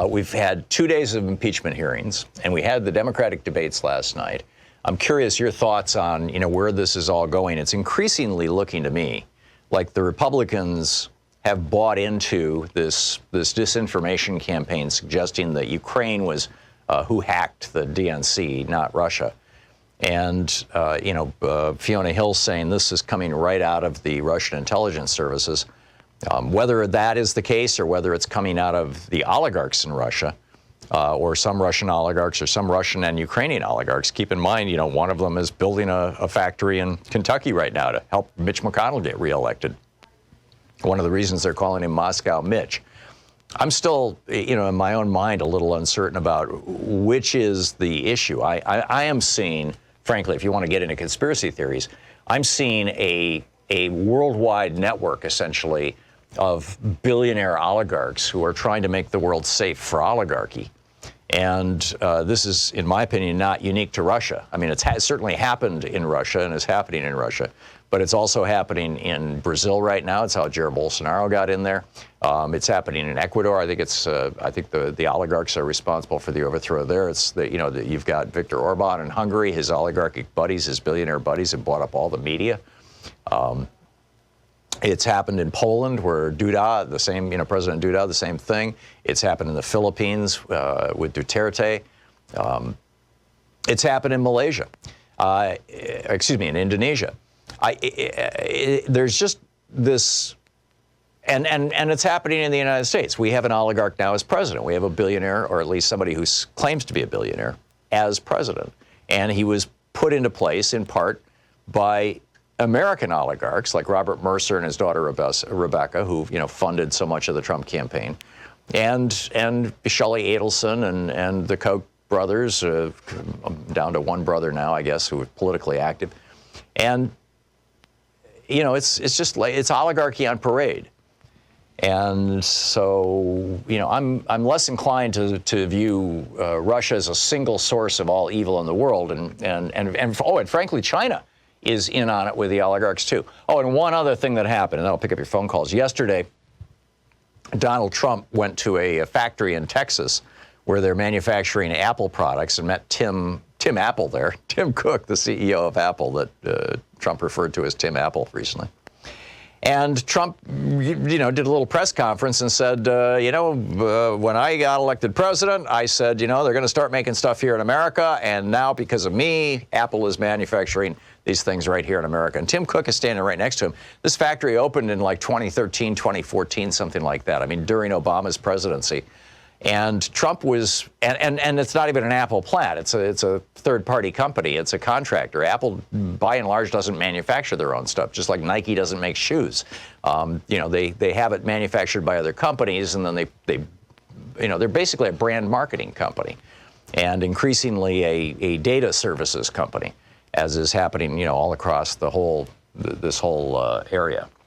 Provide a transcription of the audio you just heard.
We've had 2 days of impeachment hearings, and we had the Democratic debates last night. I'm curious your thoughts on, where this is all going. It's increasingly looking to me like the Republicans have bought into this disinformation campaign suggesting that Ukraine was who hacked the DNC, not Russia. And, Fiona Hill saying this is coming right out of the Russian intelligence services. Whether that is the case or whether it's coming out of the oligarchs in Russia or some Russian oligarchs or some Russian and Ukrainian oligarchs, keep in mind, one of them is building a factory in Kentucky right now to help Mitch McConnell get reelected. One of the reasons they're calling him Moscow Mitch. I'm still, in my own mind, a little uncertain about which is the issue. I am seeing, frankly, if you want to get into conspiracy theories, I'm seeing a worldwide network, essentially, of billionaire oligarchs who are trying to make the world safe for oligarchy. And this is, in my opinion, not unique to Russia. I mean, it's certainly happened in Russia and is happening in Russia, but it's also happening in Brazil right now. It's how Jair Bolsonaro got in there. It's happening in Ecuador. I think the oligarchs are responsible for the overthrow there. It's you've got Viktor Orban in Hungary. His oligarchic buddies, his billionaire buddies, have bought up all the media. It's happened in Poland, where Duda, the same, President Duda, the same thing. It's happened in the Philippines with Duterte. It's happened in Malaysia. In Indonesia. There's just this, and it's happening in the United States. We have an oligarch now as president. We have a billionaire, or at least somebody who claims to be a billionaire, as president. And he was put into place in part by American oligarchs like Robert Mercer and his daughter Rebecca, who funded so much of the Trump campaign, and Shelley Adelson and the Koch brothers, down to one brother now, I guess, who are politically active, and it's just like it's oligarchy on parade. And so, I'm less inclined to view Russia as a single source of all evil in the world, and frankly, China is in on it with the oligarchs too. Oh, and one other thing that happened, and I'll pick up your phone calls. Yesterday, Donald Trump went to a factory in Texas where they're manufacturing Apple products and met Tim Apple there, Tim Cook, the CEO of Apple that Trump referred to as Tim Apple recently. And Trump, did a little press conference and said, when I got elected president, I said, they're going to start making stuff here in America. And now, because of me, Apple is manufacturing these things right here in America. And Tim Cook is standing right next to him. This factory opened in like 2013, 2014, something like that. I mean, during Obama's presidency. And Trump was, and it's not even an Apple plant. It's a third-party company. It's a contractor. Apple, by and large, doesn't manufacture their own stuff, just like Nike doesn't make shoes. They have it manufactured by other companies, and then they're basically a brand marketing company, and increasingly a data services company, as is happening, all across this whole area.